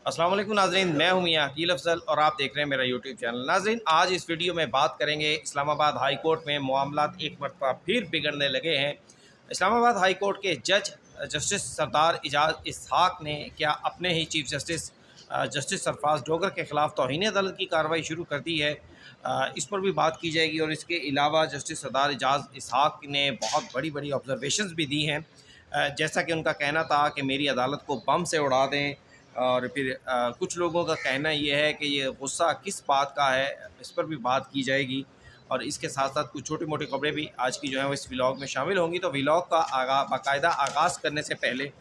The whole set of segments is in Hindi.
अस्सलाम वालेकुम नाज़रीन, मैं हूं मियां अकील अफजल और आप देख रहे हैं मेरा यूट्यूब चैनल। नाज़रीन, आज इस वीडियो में बात करेंगे इस्लामाबाद हाई कोर्ट में मामलात एक मरतबा फिर बिगड़ने लगे हैं। इस्लामाबाद हाई कोर्ट के जज जस्टिस सरदार इजाज़ इसहाक ने क्या अपने ही chief justice justice Sarfaraz Dogar के ख़िलाफ़ तौहीन अदालत की कार्रवाई शुरू कर दी है। इस पर भी बात की जाएगी और इसके अलावा जस्टिस सरदार इजाज़ इसहाक ने बहुत बड़ी बड़ी ऑब्जर्वेशंस भी दी हैं। जैसा कि उनका कहना था कि मेरी अदालत को बम से उड़ा दें, और फिर कुछ लोगों का कहना ये है कि ये गुस्सा किस बात का है, इस पर भी बात की जाएगी। और इसके साथ साथ कुछ छोटी मोटी खबरें भी आज की जो है वो इस व्लॉग में शामिल होंगी। तो व्लॉग का बाकायदा आगाज़ करने से पहले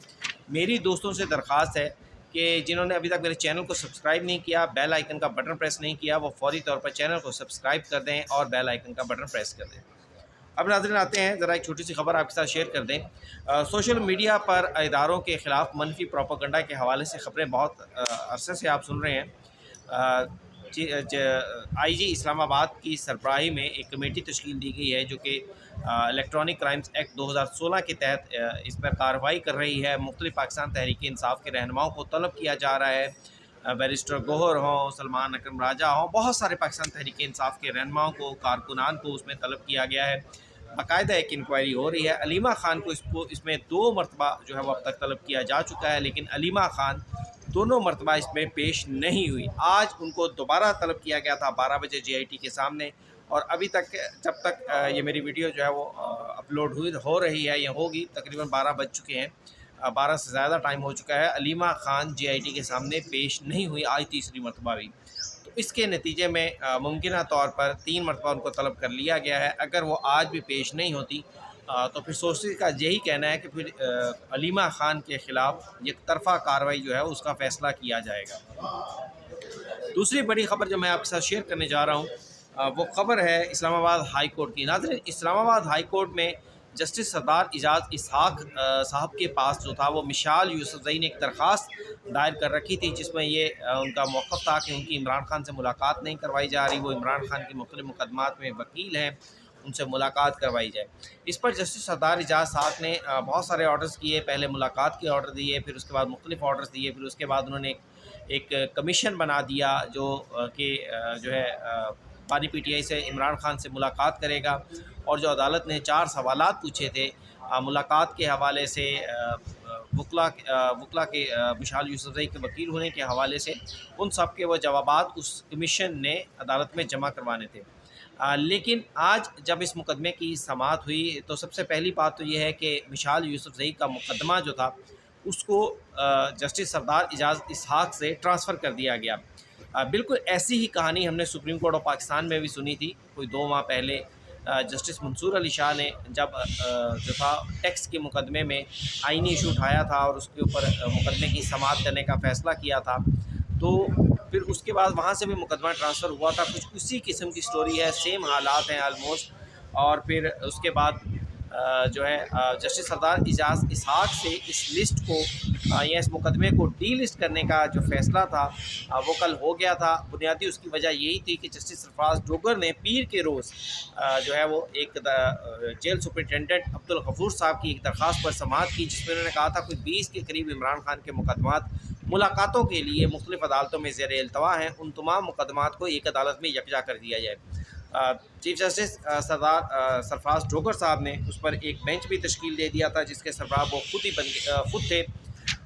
मेरी दोस्तों से दरख्वास्त है कि जिन्होंने अभी तक मेरे चैनल को सब्सक्राइब नहीं किया, बेल आइकन का बटन प्रेस नहीं किया, वो फौरी तौर पर चैनल को सब्सक्राइब कर दें और बेल आइकन का बटन प्रेस कर दें। अब नाज़रीन आते हैं, ज़रा एक छोटी सी खबर आपके साथ शेयर कर दें। सोशल मीडिया पर इदारों के ख़िलाफ़ मनफी प्रोपेगेंडा के हवाले से ख़बरें बहुत अरसे से आप सुन रहे हैं। आईजी इस्लामाबाद की सरबराही में एक कमेटी तश्कील दी गई है जो कि इलेक्ट्रॉनिक क्राइम्स एक्ट 2016 के तहत इस पर कार्रवाई कर रही है। मुख्तलिफ पाकिस्तान तहरीक इंसाफ के रहनुमाओं को तलब किया जा रहा है। बैरिस्टर गोहर हों, सलमान अकरम राजा हों, बहुत सारे पाकिस्तान तहरीक इंसाफ के रहनुमाओं को, कारकुनान को उसमें तलब किया गया है। बाकायदा एक इंक्वायरी हो रही है। अलीमा ख़ान को इसमें 2 मरतबा जो है वो अब तक तलब किया जा चुका है, लेकिन अलीमा ख़ान दोनों मरतबा इसमें पेश नहीं हुई। आज उनको दोबारा तलब किया गया था 12 बजे GIT के सामने, और अभी तक जब तक ये मेरी वीडियो जो है वो अपलोड हो रही है या होगी, तकरीबन 12 बज चुके हैं, 12 से ज़्यादा टाइम हो चुका है। अलीमा ख़ान GIT के सामने पेश नहीं हुई आज तीसरी मरतबा भी। तो इसके नतीजे में मुमकिन तौर पर 3 मरतबा उनको तलब कर लिया गया है। अगर वो आज भी पेश नहीं होती तो फिर सोर्सेज का यही कहना है कि फिर अलीमा ख़ान के ख़िलाफ़ एक तरफ़ा कार्रवाई जो है उसका फ़ैसला किया जाएगा। दूसरी बड़ी ख़बर जो मैं आपके साथ शेयर करने जा रहा हूँ वो ख़बर है इस्लामाबाद हाई कोर्ट की। नाज़रीन, इस्लामाबाद हाई कोर्ट में जस्टिस सरदार इजाज़ इसहाक साहब के पास जो था वो मिशाल यूसुफ़ज़ई ने एक दरख्वास्त दायर कर रखी थी, जिसमें ये उनका मौक़िफ़ था कि उनकी इमरान ख़ान से मुलाकात नहीं करवाई जा रही। वो इमरान ख़ान के मुख्तलिफ़ मुकदमात में वकील हैं, उनसे मुलाकात करवाई जाए। इस पर जस्टिस सरदार इजाज़ साहब ने बहुत सारे ऑर्डर्स किए। पहले मुलाकात के ऑर्डर दिए, फिर उसके बाद मुख्तलिफ़ ऑर्डर्स दिए, फिर उसके बाद उन्होंने एक कमीशन बना दिया जो कि जो है बानी PTI से इमरान ख़ान से मुलाकात करेगा। और जो अदालत ने 4 सवालात पूछे थे मुलाकात के हवाले से, वकला के मिशाल यूसुफ़ज़ई के वकील होने के हवाले से, उन सब के वो जवाबात उस कमीशन ने अदालत में जमा करवाने थे। लेकिन आज जब इस मुकदमे की समाअत हुई तो सबसे पहली बात तो ये है कि मिशाल यूसुफ़ज़ई का मुकदमा जो था उसको जस्टिस सरदार इजाज़ इसहाक से ट्रांसफ़र कर दिया गया। बिल्कुल ऐसी ही कहानी हमने सुप्रीम कोर्ट ऑफ पाकिस्तान में भी सुनी थी कोई 2 माह पहले। जस्टिस मंसूर अली शाह ने जब जो था टैक्स के मुकदमे में आइनी इशू उठाया था और उसके ऊपर मुकदमे की समाअत करने का फ़ैसला किया था, तो फिर उसके बाद वहाँ से भी मुकदमा ट्रांसफ़र हुआ था। कुछ उसी किस्म की स्टोरी है, सेम हालात हैं आलमोस्ट। और फिर उसके बाद जो है जस्टिस सरदार इजाज़ इसहाक से इस लिस्ट को या इस मुकदमे को डीलिस्ट करने का जो फ़ैसला था वो कल हो गया था। बुनियादी उसकी वजह यही थी कि जस्टिस सरफराज डोगर ने पीर के रोज़ जो है वो एक जेल सुपरिटेंडेंट अब्दुल गफूर साहब की एक दरख्वास्त पर समाअत की, जिसमें उन्होंने कहा था कोई 20 के करीब इमरान खान के मुकदमात मुलाकातों के लिए मुख्तलिफ़ अदालतों में ज़ेर इल्तवा हैं, उन तमाम मुकदमात को एक अदालत में यकजा कर दिया जाए। चीफ जस्टिस सरफराज डोगर साहब ने उस पर एक बेंच भी तश्कील दे दिया था, जिसके सरबराह वो खुद थे।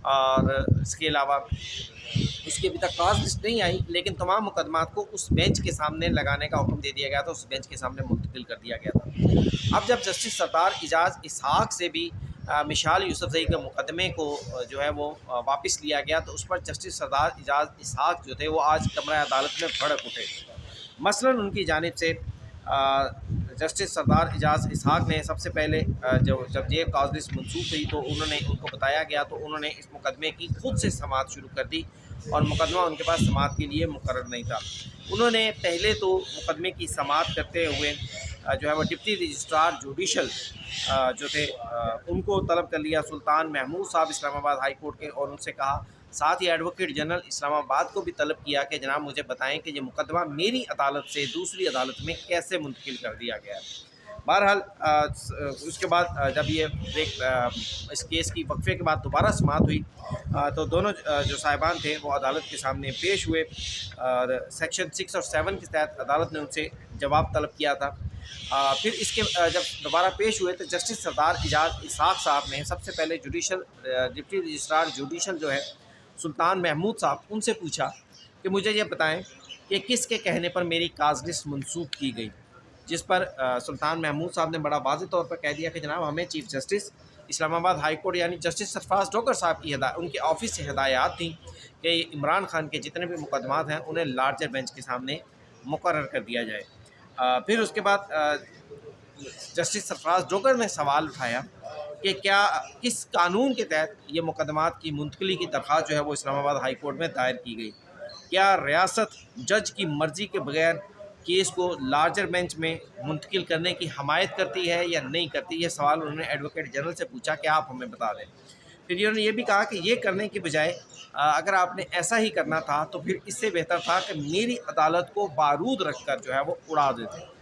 और इसके अलावा उसकी अभी तक काज लिस्ट नहीं आई, लेकिन तमाम मुकदमात को उस बेंच के सामने लगाने का हुक्म दे दिया गया था, उस बेंच के सामने मुंतकिल कर दिया गया था। अब जब जस्टिस सरदार इजाज़ इसहाक से भी मिशाल यूसुफ़ज़ई के मुकदमे को जो है वो वापस लिया गया, तो उस पर जस्टिस सरदार इजाज़ इसहाक जो थे वो आज कमरा अदालत में भड़क उठे। मसलन उनकी जानिब से जस्टिस सरदार इजाज़ इसहाक ने सबसे पहले जब ये काज लिस्ट मनसूख हुई तो उनको बताया गया, तो उन्होंने इस मुकदमे की खुद से समाअत शुरू कर दी और मुकदमा उनके पास समाअत के लिए मुकर्रर नहीं था। उन्होंने पहले तो मुकदमे की समाअत करते हुए जो है वो डिप्टी रजिस्ट्रार जुडिशल जो थे उनको तलब कर लिया, सुल्तान महमूद साहब इस्लामाबाद हाई कोर्ट के, और उनसे कहा, साथ ही एडवोकेट जनरल इस्लामाबाद को भी तलब किया कि जनाब मुझे बताएं कि ये मुकदमा मेरी अदालत से दूसरी अदालत में कैसे मुंतकिल कर दिया गया है। बहरहाल उसके बाद जब ये इस केस की वक्फे के बाद दोबारा समाअत हुई तो दोनों जो साहिबान थे वो अदालत के सामने पेश हुए और सेक्शन 6 और 7 के तहत अदालत ने उनसे जवाब तलब किया था। फिर इसके जब दोबारा पेश हुए तो जस्टिस सरदार इजाज़ इसहाक़ साहब ने सबसे पहले डिप्टी रजिस्ट्रार जुडिशल जो है सुल्तान महमूद साहब, उनसे पूछा कि मुझे ये बताएं कि किसके कहने पर मेरी काज लिस्ट मनसूख की गई, जिस पर सुल्तान महमूद साहब ने बड़ा वाज़ेह तौर पर कह दिया कि जनाब हमें chief justice Islamabad high court यानी जस्टिस सरफराज ढोकर साहब की उनके ऑफिस से हिदायत थी कि इमरान खान के जितने भी मुकदमात हैं उन्हें लार्जर बेंच के सामने मुकर्रर कर दिया जाए। फिर उसके बाद जस्टिस सरफराज ढोकर ने सवाल उठाया कि क्या किस कानून के तहत ये मुकदमात की मुंतकली की दरख्वास्त जो है वो इस्लामाबाद हाई कोर्ट में दायर की गई, क्या रियासत जज की मर्ज़ी के बगैर केस को लार्जर बेंच में मुंतकिल करने की हमायत करती है या नहीं करती। यह सवाल उन्होंने एडवोकेट जनरल से पूछा कि आप हमें बता दें। फिर इन्होंने ये भी कहा कि ये करने की बजाय अगर आपने ऐसा ही करना था तो फिर इससे बेहतर था कि मेरी अदालत को बारूद रखकर जो है वो उड़ा देते।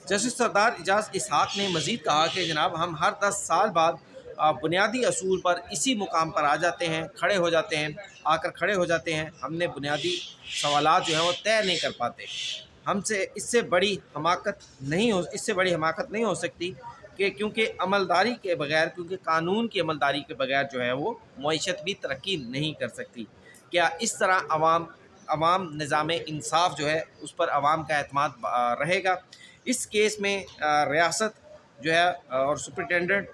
जस्टिस सरदार इजाज़ इसहाक़ ने मज़ीद कहा कि जनाब हम हर 10 साल बाद बुनियादी असूल पर इसी मुकाम पर आ जाते हैं, खड़े हो जाते हैं, आकर खड़े हो जाते हैं। हमने बुनियादी सवालात जो हैं वो तय नहीं कर पाते। हमसे इससे बड़ी हमाकत नहीं हो सकती कि क्योंकि अमलदारी के बगैर, क्योंकि कानून की अमलदारी के बगैर जो है वो मईशत भी तरक्की नहीं कर सकती। क्या इस तरह अवाम निज़ाम इंसाफ जो है उस पर अवाम का एतमाद रहेगा। इस केस में रियासत जो है और सुपरिटेंडेंट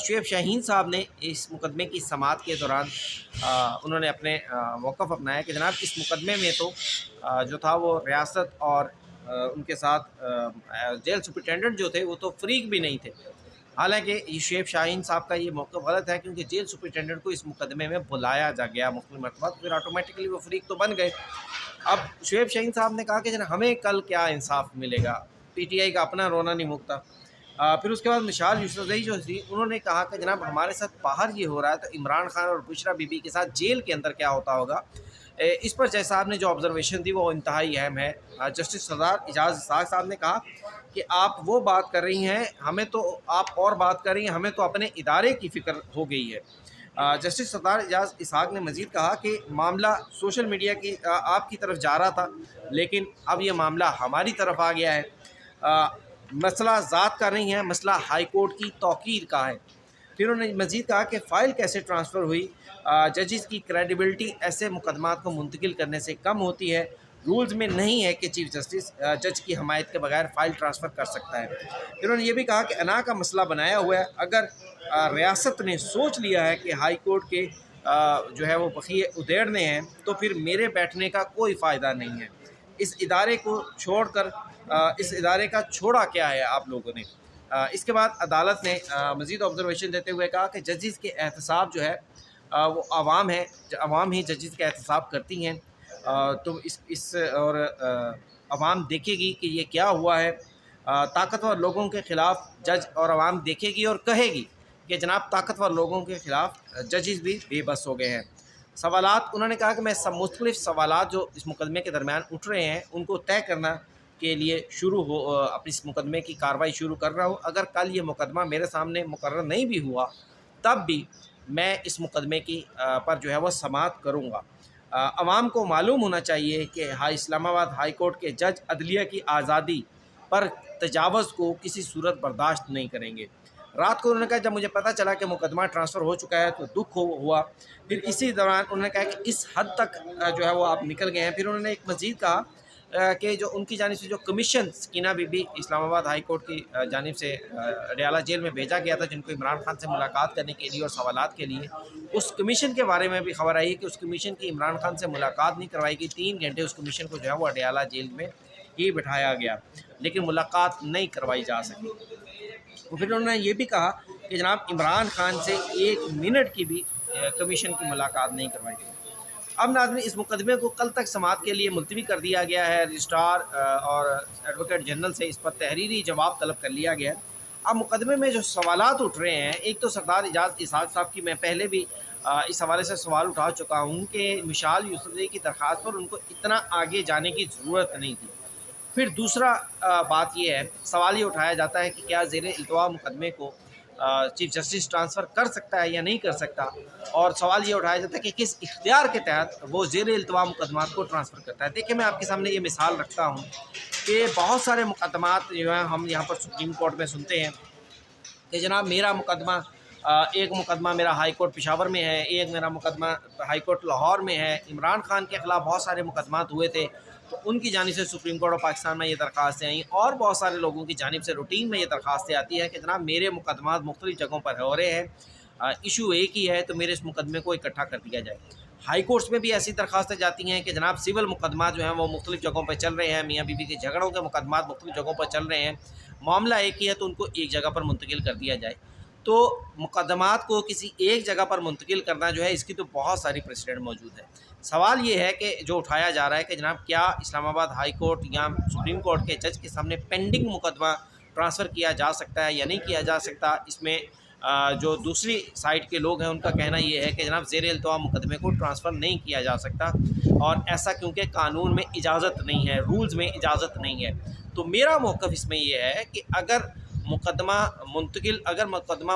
शुएब शाहीन साहब ने इस मुकदमे की समाअत के दौरान उन्होंने अपने मौक़िफ़ अपनाया कि जनाब इस मुकदमे में तो जो था वो रियासत और उनके साथ जेल सुपरिटेंडेंट जो थे वो तो फ़रीक भी नहीं थे। हालांकि शुएब शाहीन साहब का ये मौक़िफ़ गलत है क्योंकि जेल सुपरिटेंडेंट को इस मुकदमे में बुलाया जा गया मुख्तलिफ़ मरतबा, तो फिर ऑटोमेटिकली वो फ़रीक तो बन गए। अब शुएब शाहीन साहब ने कहा कि जनाब हमें कल क्या इंसाफ मिलेगा, PTI का अपना रोना नहीं मुकता। फिर उसके बाद मिसाल यूसुफ़ज़ई जो थी उन्होंने कहा कि जनाब हमारे साथ बाहर ये हो रहा है तो इमरान खान और बुशरा बीबी के साथ जेल के अंदर क्या होता होगा। इस पर जज साहब ने जो ऑब्जर्वेशन दी वो इंतहाई अहम है। जस्टिस सरदार इजाज़ इसहाक़ साहब ने कहा कि आप वो बात कर रही हैं, हमें तो आप और बात कर रही हैं, हमें तो अपने इदारे की फ़िक्र हो गई है। जस्टिस सरदार इजाज़ इसहाक़ ने मज़ीद कहा कि मामला सोशल मीडिया की आपकी तरफ जा रहा था लेकिन अब ये मामला हमारी तरफ आ गया है। मसला ज़ात का नहीं है, मसला हाई कोर्ट की तौक़ीर का है। फिर उन्होंने मज़ीद कहा कि फ़ाइल कैसे ट्रांसफ़र हुई, जजेस की क्रेडिबिलिटी ऐसे मुकदमात को मुंतकिल करने से कम होती है। रूल्स में नहीं है कि चीफ़ जस्टिस जज की हमायत के बगैर फ़ाइल ट्रांसफ़र कर सकता है। फिर उन्होंने ये भी कहा कि अना का मसला बनाया हुआ है, अगर रियासत ने सोच लिया है कि हाई कोर्ट के जो है वो बखिए उधेड़ने हैं तो फिर मेरे बैठने का कोई फ़ायदा नहीं है। इस इदारे को छोड़कर इस इदारे का छोड़ा क्या है आप लोगों ने। इसके बाद अदालत ने मज़ीद ऑब्जर्वेशन देते हुए कहा कि जजेस के एहतसाब जो है वो आवाम है, आवाम ही जजेस का एहतसाब करती हैं। तो इस और आवाम देखेगी कि ये क्या हुआ है। ताकतवर लोगों के ख़िलाफ़ जज और आवाम देखेगी और कहेगी कि जनाब ताकतवर लोगों के ख़िलाफ़ जजेस भी बेबस हो गए हैं। सवालात उन्होंने कहा कि मैं सब मुख्तलिफ़ सवालात जो इस मुकदमे के दरमियान उठ रहे हैं उनको तय करना के लिए अपनी इस मुकदमे की कार्रवाई शुरू कर रहा हूँ। अगर कल ये मुकदमा मेरे सामने मुकर्रर नहीं भी हुआ तब भी मैं इस मुकदमे की पर जो है वो समाअत करूँगा। अवाम को मालूम होना चाहिए कि इस्लामाबाद हाई कोर्ट के जज अदलिया की आज़ादी पर तजावज़ को किसी सूरत बर्दाश्त नहीं करेंगे। रात को उन्होंने कहा जब मुझे पता चला कि मुकदमा ट्रांसफ़र हो चुका है तो दुख हुआ। फिर इसी दौरान उन्होंने कहा कि इस हद तक जो है वो आप निकल गए हैं। फिर उन्होंने एक मज़ीद कहा कि जो उनकी जानिब से जो कमीशन सकीना बीबी इस्लामाबाद हाई कोर्ट की जानिब से अडयाला जेल में भेजा गया था जिनको इमरान खान से मुलाकात करने के लिए और सवालात के लिए, उस कमीशन के बारे में भी खबर आई है कि उस कमीशन की इमरान खान से मुलाकात नहीं करवाई गई। 3 घंटे उस कमीशन को जो है वो अडयाला जेल में ही बिठाया गया लेकिन मुलाकात नहीं करवाई जा सकी। तो फिर उन्होंने ये भी कहा कि जनाब इमरान खान से 1 मिनट की भी कमीशन की मुलाकात नहीं करवाई गई। अब नाज़रीन इस मुकदमे को कल तक समाअत के लिए मुलतवी कर दिया गया है। रजिस्ट्रार और एडवोकेट जनरल से इस पर तहरीरी जवाब तलब कर लिया गया है। अब मुकदमे में जो सवालात उठ रहे हैं, एक तो सरदार इजाज़ इसहाक़ साहब की मैं पहले भी इस हवाले से सवाल उठा चुका हूँ कि मिसाल यूसुफ़ज़ई की दरख्वास्त पर उनको इतना आगे जाने की ज़रूरत नहीं थी। फिर दूसरा बात ये है, सवाल ये उठाया जाता है कि क्या ज़ेर इल्तवा मुकदमे को चीफ जस्टिस ट्रांसफ़र कर सकता है या नहीं कर सकता, और सवाल ये उठाया जाता है कि किस इख्तियार के तहत वो ज़ेर इल्तवा मुकदमात को ट्रांसफ़र करता है। देखिए, मैं आपके सामने ये मिसाल रखता हूँ कि बहुत सारे मुकदमात जो हैं हम यहाँ पर सुप्रीम कोर्ट में सुनते हैं कि जनाब मेरा मुकदमा एक मुकदमा मेरा हाई कोर्ट पेशावर में है, एक मेरा मुकदमा हाई कोर्ट लाहौर में है। इमरान खान के ख़िलाफ़ बहुत सारे मुकदमात हुए थे, तो उनकी जानिब से सुप्रीम कोर्ट ऑफ पाकिस्तान में ये दरख्वास्तें आईं, और बहुत सारे लोगों की जानिब से रूटीन में ये दरख्वास्तें आती है कि जनाब मेरे मुकदमात मुख्तलिफ़ जगहों पर हो रहे हैं, इशू एक ही है, तो मेरे इस मुकदमे को इकट्ठा कर दिया जाए। हाई कोर्ट्स में भी ऐसी दरख्वास्तें जाती हैं कि जनाब सिविल मुकदमा जो हैं वो मुख्तलिफ़ जगहों पर चल रहे हैं, मियाँ बीवी के झगड़ों के मुकदमात मुख्तलिफ़ जगहों पर चल रहे हैं, मामला एक ही है, तो उनको एक जगह पर मुंतकिल कर दिया जाए। तो मुकदमात को किसी एक जगह पर मुंतकिल करना जो है, इसकी तो बहुत सारी प्रेसिडेंट मौजूद है। सवाल ये है कि जो उठाया जा रहा है कि जनाब क्या इस्लामाबाद हाई कोर्ट या सुप्रीम कोर्ट के जज के सामने पेंडिंग मुकदमा ट्रांसफ़र किया जा सकता है या नहीं किया जा सकता। इसमें जो दूसरी साइड के लोग हैं उनका कहना ये है कि जनाब ज़ेर इल्तवा मुकदमे को ट्रांसफ़र नहीं किया जा सकता, और ऐसा क्योंकि कानून में इजाज़त नहीं है, रूल्स में इजाज़त नहीं है। तो मेरा मौक़िफ़ इसमें ये है कि अगर मुकदमा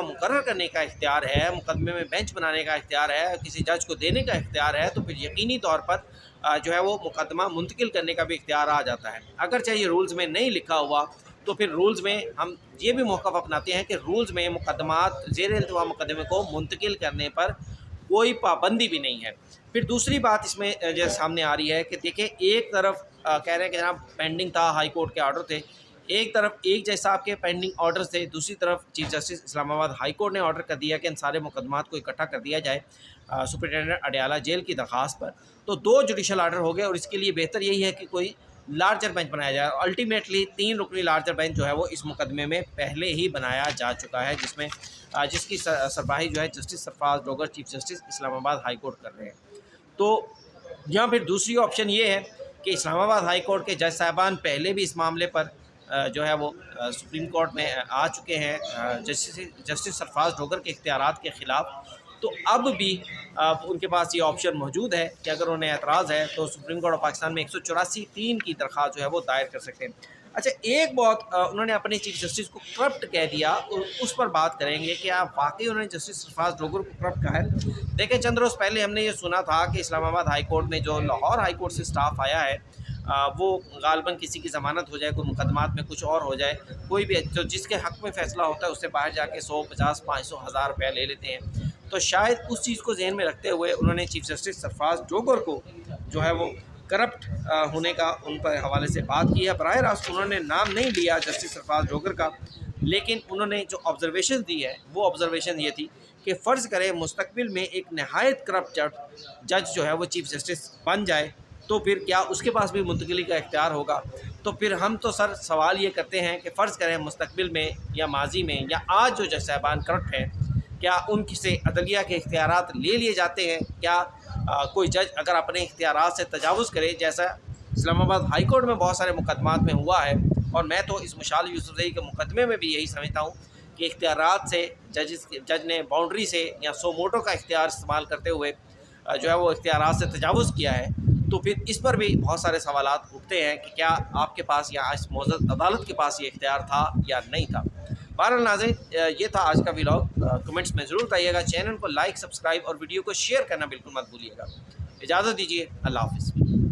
मुकर्रर करने का इख्तियार है, मुकदमे में बेंच बनाने का इख्तियार है, किसी जज को देने का इख्तियार है, तो फिर यकीनी तौर पर जो है वो मुकदमा मुंतकिल करने का भी इख्तियार आ जाता है। अगर चाहे ये रूल्स में नहीं लिखा हुआ, तो फिर रूल्स में हम ये भी मौक़िफ़ अपनाते हैं कि रूल्स में मुकदमात ज़ेर इल्तवा मुकदमे को मुंतकिल करने पर कोई पाबंदी भी नहीं है। फिर दूसरी बात इसमें जो सामने आ रही है कि देखिए, एक तरफ कह रहे हैं कि जनाब पेंडिंग था, हाई कोर्ट के ऑर्डर थे, एक तरफ एक जज साहब के पेंडिंग ऑर्डर्स थे, दूसरी तरफ chief justice Islamabad high court ने ऑर्डर कर दिया कि इन सारे मुकदमात को इकट्ठा कर दिया जाए सुपरिटेंडेंट अडयाला जेल की दरख्वास्त पर। तो 2 जुडिशल ऑर्डर हो गए, और इसके लिए बेहतर यही है कि कोई लार्जर बेंच बनाया जाए। अल्टीमेटली 3 रुकनी लार्जर बेंच जो है वो इस मुकदमे में पहले ही बनाया जा चुका है, जिसमें जिसकी सरबराही जो है justice Sarfaraz Dogar chief justice Islamabad high court कर रहे हैं। तो यहाँ फिर दूसरी ऑप्शन ये है कि इस्लामाबाद हाई कोर्ट के जज साहबान पहले भी इस मामले पर जो है वो सुप्रीम कोर्ट में आ चुके हैं जस्टिस सरफराज डोगर के इख्तियारात के ख़िलाफ़। तो अब भी उनके पास ये ऑप्शन मौजूद है कि अगर उन्हें एतराज़ है तो सुप्रीम कोर्ट ऑफ पाकिस्तान में 184(3) की दरख्वास्त जो है वो दायर कर सकते हैं। अच्छा, एक बहुत उन्होंने अपने चीफ जस्टिस को करप्ट कह दिया, उस पर बात करेंगे कि आप वाकई उन्होंने जस्टिस सरफराज डोगर को करप्ट कहा है। देखिए, चंद रोज़ पहले हमने ये सुना था कि इस्लामाबाद हाई कोर्ट में जो लाहौर हाई कोर्ट से स्टाफ आया है, वो गालबन किसी की ज़मानत हो जाए, कोई मुकदमात में कुछ और हो जाए, कोई भी जो जिसके हक़ में फ़ैसला होता है उससे बाहर जाके 100, 50, 500, 1000 रुपया ले लेते हैं। तो शायद उस चीज़ को ज़हन में रखते हुए उन्होंने चीफ जस्टिस सरफराज डोगर को जो है वो करप्ट होने का उन पर हवाले से बात की है। बराह रास्त उन्होंने नाम नहीं लिया जस्टिस सरफराज डोगर का, लेकिन उन्होंने जो ऑब्जर्वेशन दी है वो ऑब्जर्वेशन ये थी कि फ़र्ज़ करें मुस्तकबिल में एक नहायत करप्ट जज जो है वो चीफ जस्टिस बन जाए, तो फिर क्या उसके पास भी मुंतकिली का इख्तियार होगा? तो फिर हम तो सर सवाल ये करते हैं कि फ़र्ज़ करें मुस्तकबिल में या माजी में या आज जो जज साहबान करप्ट हैं, क्या उनकी से अदलिया के इख्तियारात ले लिए जाते हैं? क्या कोई जज अगर अपने इख्तियारात से तजावुज़ करे, जैसा इस्लामाबाद हाई कोर्ट में बहुत सारे मुकदमात में हुआ है, और मैं तो इस मुशाल यूसुफ़ज़ई के मुकदमे में भी यही समझता हूँ कि इख्तियारात से जज ने बाउंड्री से या सो मोटो का इख्तियार इस्तेमाल करते हुए जो है वो इख्तियारात से तजावुज़ किया है, तो फिर इस पर भी बहुत सारे सवालात उठते हैं कि क्या आपके पास या इस मौजूद अदालत के पास ये इख्तियार था या नहीं था। बहरहाल नाज़रीन, ये था आज का व्लॉग। कमेंट्स में ज़रूर बताइएगा, चैनल को लाइक, सब्सक्राइब और वीडियो को शेयर करना बिल्कुल मत भूलिएगा। इजाज़त दीजिए, अल्लाह हाफ़िज़।